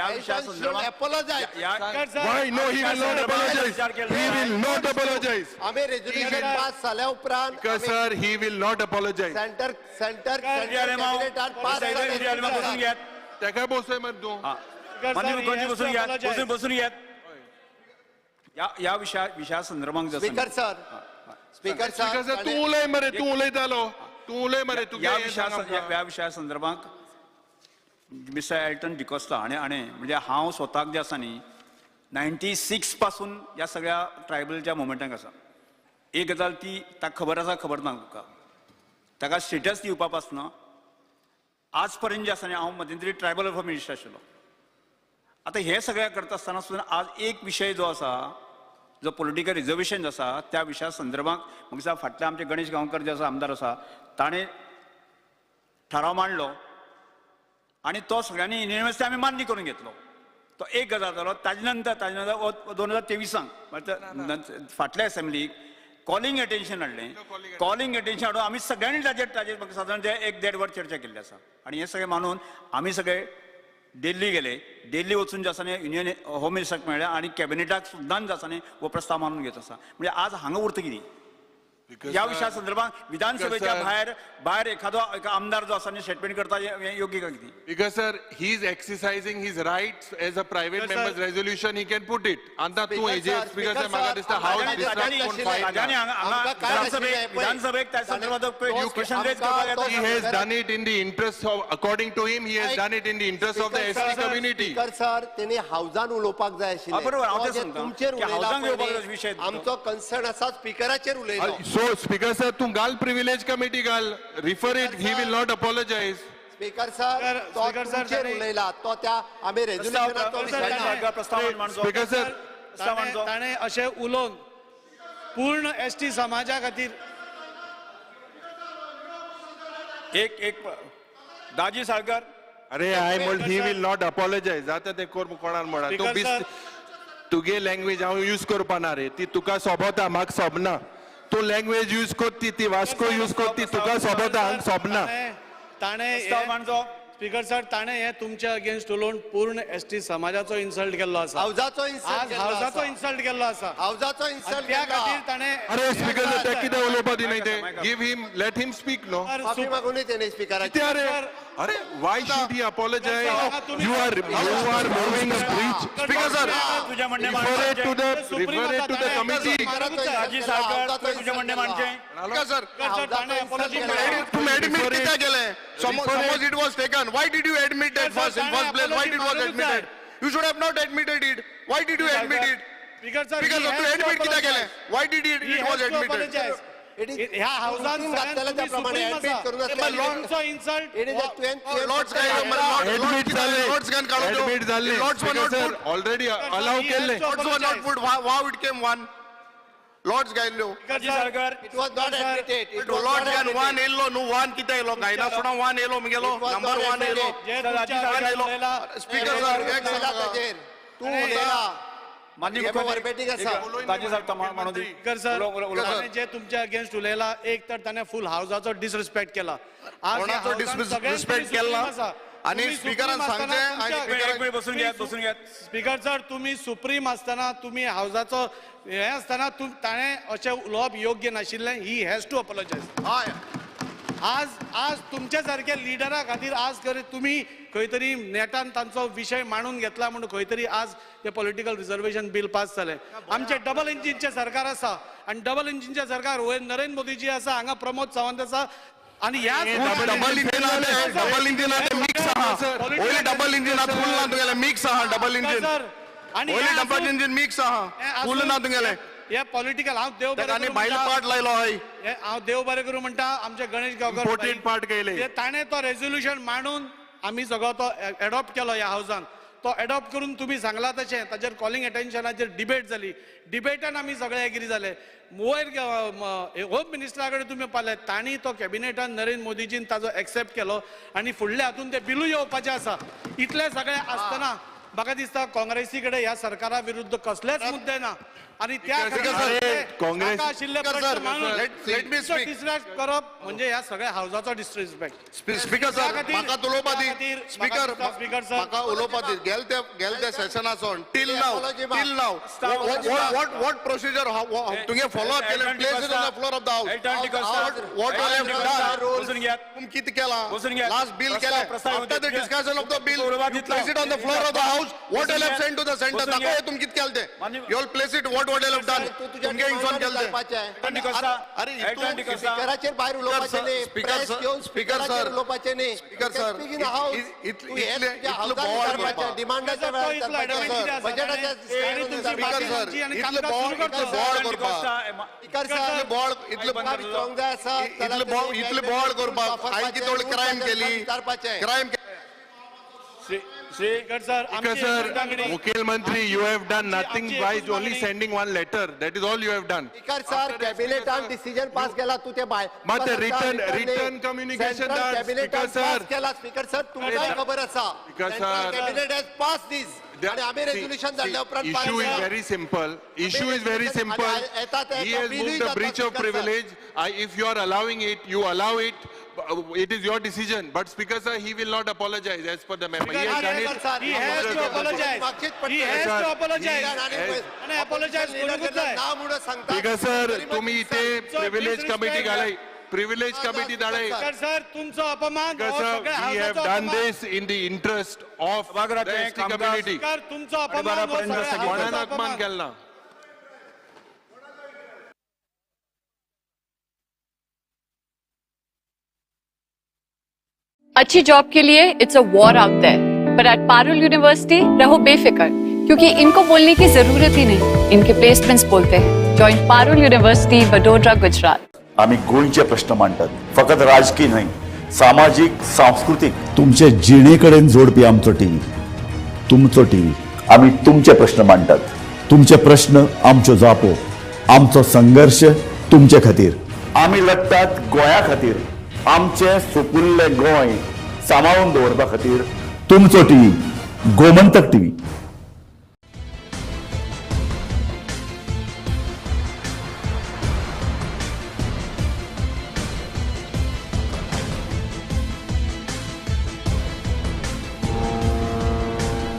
विषया संदर्भात Why? No, he will not apologize. He will not apologize. आम्ही resolution pass झाल्या उपरांत Because sir, he will not apologize. Centre pass बसून घ्या त्या काय बोलतोय मग तू? माननीय मुख्यमंत्री बसून घ्या बसून घ्या या विषया संदर्भात speaker sir speaker Because sir तू उलय मरे, तू उलय झालो, तू उलय मरे, तू या विषया संदर्भात मिस्टर एल्टन डिकोस्टा हाणे म्हणजे हांव स्वताक जे आसा न्ही 96 पासून या सगळ्या ट्रायबलच्या मुवमेंटाक आसा. एक गजाल ती ताका खबर आसा खबर ना तुका ताका स्टेटस दिवपा पासना आज पर्यंत जे आसा न्ही हांव मध्यंतरी ट्रायबल वेलफेअर मिनिस्टर आशिल्लो. आता हे सगळ्या करता आसतना सुद्दां आज एक विषय जो आसा जो पॉलिटिकल रिजर्वेशन आसा त्या विशया संदर्भात म्हाका दिसता फाटले आमचे गणेश गांवकर जे आसा आमदार आसा ताणें थाराव मांडलो आणि तो सगळ्यांनी युनिव्हर्सिटी आम्ही मान्य करून घेतलो. तो एक गजाल जालो. ताजे नंतर 2023 फाटल्या असेंब्लीक कॉलिंग अटेन्शन हाडलें. कॉलिंग अटेन्शन हाडून आमी सगळ्यांनी ताजेर साधारण 1-1.5 वर चर्चा केल्ली आसा आणि हे सगळे मानून आमी सगळे दिल्ली गेले. दिल्ली वचून जे आसा न्ही युनियन होम मिनिस्टराक मेळ्ळे आणि कॅबिनेटाक सुद्दां जे आसा न्ही हो प्रस्ताव मानून घेत आसा. म्हणजे आज हांगा उरता कितें या विषया संदर्भात विधानसभेच्या भायर एखादो आमदार जो आसा न्ही स्टेटमेंट करता योग्य का कितें? Because sir, he is exercising his rights as a private member's resolution. He can put it. आता तू AJ speaker साहेब म्हाका दिसता हाऊ विधानसभेक त्या संदर्भात क्वेश्चन रेज करपाक he has done it in the interest of, according to him, he has done it in the interest of the ST community. Speaker sir त्यांनी हाऊजान उलोवपाक जाय आशिल्लें. बरोबर हांव तें सांगता तुमचेर की हाऊजान घेवपाक विशय आमचो कन्सर्न आसा स्पीकराचेर उलयलो. So speaker sir, तू घाल privilege committee घाल, refer it. He will not apologize. Speaker sir तो तुमचेर उलयला तो त्या आम्ही रेझोल्युशनात तो विषय ना. प्रस्ताव मांडचो. Speaker sir, ताणे अशें उलोवन पूर्ण ST समाजा खातीर एक दाजी साळकर अरे I told he will not apologize. जाता ते कोर कोणाल म्हणा. तू बिस तुगे लँग्वेज हांव यूज करपा ना रे. ती तुका सोबता म्हाका सोबना. तू लँग्वेज यूज कोत्ती ती वास्को यूज कोत्ती तुका सोबता हांगा सोबना. प्रस्ताव मांडचो. स्पीकर सर ताणे हे तुमच्या अगेन्स्ट उलोवन पूर्ण ST समाजाचो इन्सल्ट केल्लो आसा. हाऊजाचो आज हाऊजाचो इन्सल्ट केल्लो आसा. हाऊजाचो इन्सल्ट त्या खातीर ताणे अरे स्पीकर ते कितें उलोवपा दिनाय ते. गिव हिम, लेट हिम स्पीक नो. माफी मागून तेणे स्पीकराची. अरे अरे why should he apologize? You are moving a breach. Speaker sir, तुझ्या म्हणणे refer it to the committee. दाजी साळकर तुझे म्हणणे मांडचे. Speaker sir, तुम्ही admit कित्याक केलें? Suppose it was taken, why did you admit it first in first place? Why it was admitted? You should have not admitted it. Why did you admit it? Speaker sir Because of to admit कित्याक केलें? Why did it was admitted? ह्या हाऊजान घातलेल्या त्या प्रमाणे admit करून तुमचो insult Lords admit झाले. Lords can काढून देऊ. Admit झाले. Lords were Speaker not sir, put. already allow केले. Lords were not put. How it came one? Lords गायल्लो. Daji Salkar it was not admitted. Lords can one येयलो न्हू one कित्याक येयलो गायना सुद्दां one येयलो मुगेलो नंबर one येयलो. Speaker sir, एक सांगा. तू उलयला माननीय हे मुख्यमंत्री वर्बेटिंग आसा. दाजी साहेब म्हणून दी. स्पीकर सर ताणे जे तुमच्या अगेन्स्ट उलयला एक तर ताणे फुल हाऊजाचो डिसरिस्पेक्ट केला. आज कोणाचो disrespect केला आणि स्पीकरान सांगचे आणि बसून घ्या. स्पीकर सर तुम्ही सुप्रीम असताना तुम्ही हाऊजाचो हे असताना ताणे अशें उलोवप योग्य नाशिल्लें. He has to apologise. हय आज तुमच्या सारख्या लिडरा खातीर आज तुम्ही खंय तरी नेटान तांचो विशय मांडून घेतला म्हणून खंय तरी आज ते पॉलिटिकल रिजर्वेशन बिल पास जालें. आमचे डबल इंजिनचे सरकार आसा आणि डबल इंजिनचे सरकार नरेंद्र मोदीजी आसा हांगा प्रमोद सावंत आसा आणि ह्या डबल इंजिन मिक्स आहा. ओली डबल इंजिन फुल ना तुगेले मिक्स आहा. डबल इंजिन आणि ओली डबल इंजिन मिक्स आहा फुल ना तुगेले. हे पॉलिटिकल हांव देव बरें ताणी करूं भायलो म्हणटा. पार्ट लायलो हय. हांव देव बरें करूं म्हणटा आमचे गणेश गांवकर Important part केले. ते ताणे तो रेझोल्युशन मांडून आम्ही सगळो तो एडॉप्ट केलो ह्या हाऊसान. तो एडॉप्ट करून तुम्ही सांगला तशें ताचेर कॉलिंग अटेन्शनाचेर डिबेट जाली. डिबेटान आमी सगळे एग्री जाले. वयर होम मिनिस्टरा कडेन तुमी पावले तांणी तो कॅबिनेटान नरेंद्र मोदीजीन ताजो एक्सेप्ट केलो आणि फुडल्या हातून ते बिलूय येवपाचें आसा. इतले सगळे आसतना म्हाका दिसता काँग्रेसी कडेन ह्या सरकारा विरुद्ध कसलेच मुद्दे ना. आणि त्या Speaker sir, Congress- आशिल्ले Speaker प्रश्न sir, मांडून let me speak. डिस्ट्रॅक्ट करप म्हणजे ह्या सगळ्या हाऊसाचो डिसरिस्पेक्ट स्पीकर सर म्हाका उलोवपा दी स्पीकर स्पीकर सर म्हाका उलोवपा दी गेल त्या सेशनाचो टिल नाव what procedure तुगे फॉलो अप केले place it on the floor of the house Alton D'Costa what all have done बसून घ्या. तुम किती केला बसून घ्या. लास्ट बिल प्रस्ताव- केले प्रस्ताव आफ्टर द होते. डिस्कशन ऑफ द बिल सुरुवात you इथला. place it on the floor of the house what बसून all have घ्या. sent to the center बसून घ्या. दाखव तुम किती केले ते मान्य- you all place it what all have done तू तुझ्या तुमगे इन्फॉर्म केले करपाचे आहे. एल्टन डिकोस्टा अरे एल्टन इतून डिकोस्टा स्पीकराचेर भायर उलोवपाचें न्ही Speaker प्रेस sir, घेवन Speaker स्पीकराचेर sir, उलोवपाचें न्ही Speaker sir, speak in house इतले- तू हे इतले- तुझ्या इतले हाऊसांत बोवाळ करपाचें करपा. डिमांडाच्या वेळार इतलो करपाचें advantage सर आसा बजेटाच्या आणि स्टँडर्ड तुमची करपाचें. स्पीकर सर आणि इतले कामकाज बॉल सुरू करता. इतले बॉल एल्टन करपा डिकोस्टा स्पीकर इतले सर बॉल इतले तुका विचारूंक जाय आसा इतले बॉल करपा हांवें कितें व्हडली क्रायम केली विचारपाचें क्रायम स्पीकर सर Speaker आमची sir, एकच मागणी- Mukil Mantri, you have done nothing आमची by एकच only मागणी- sending one letter. That is all you have done. Speaker sir कॅबिनेटान डिसिजन पास केला तू ते बाय मग ते written communication that कॅबिनेटान Speaker sir- पास केला स्पीकर सर तुमकांय खबर आसा Speaker sir- cabinet has pass this आणि आम्ही रेझोल्युशन धाडल्या उपरांत पास Issue is केला. very simple. Issue is very simple. आणि येतात He has बिलूय moved a जाता, breach of Speaker sir. privilege. If you are allowing it, you allow it. It is your decision. But Speaker sir, he will not apologize as per the memo. He has done it. He has to apologize. He has to apologize. आणि apologize करूंकच जाय. नाव म्हणून सांगता Speaker sir, तरी पण तुम्ही इथे Sir, privilege disrespect committee करा. घालाय. Privilege committee धाडाय. स्पीकर सर तुमचो अपमान Speaker हो sir, सगळ्या we have हाऊसाचो done अपमान. this in the interest of the सभागृहाचे ST कामकाज- community. स्पीकर तुमचो अपमान हो बारापर्यंत सगळ्या स्थगित हाऊसाचो कोणानं अपमान अपमान. केला? अच्छी जॉब के लिए it's a war out there पर एट पारुल यूनिवर्सिटी रहो बेफिक्र क्योंकि इनको बोलने की जरूरत ही नहीं इनके प्लेसमेंट्स बोलते हैं जॉइन पारुल यूनिवर्सिटी वडोदरा गुजरात आम्ही गोंयचे प्रश्न मांडटात फकत राजकीय न्हय सामाजिक सांस्कृतिक तुमचे जिणेकडेन जोडपी आमचो टीव्ही तुमचो टीव्ही आम्ही तुमचे प्रश्न मांडटात तुमचे प्रश्न आमच्यो जापो आमचो संघर्ष तुमचे खातीर आम्ही लढटात गोंया खातीर आमचे सोपुल्ले गोंय सांबाळून दवरपा खातीर तुमचो टीव्ही गोमंतक टीव्ही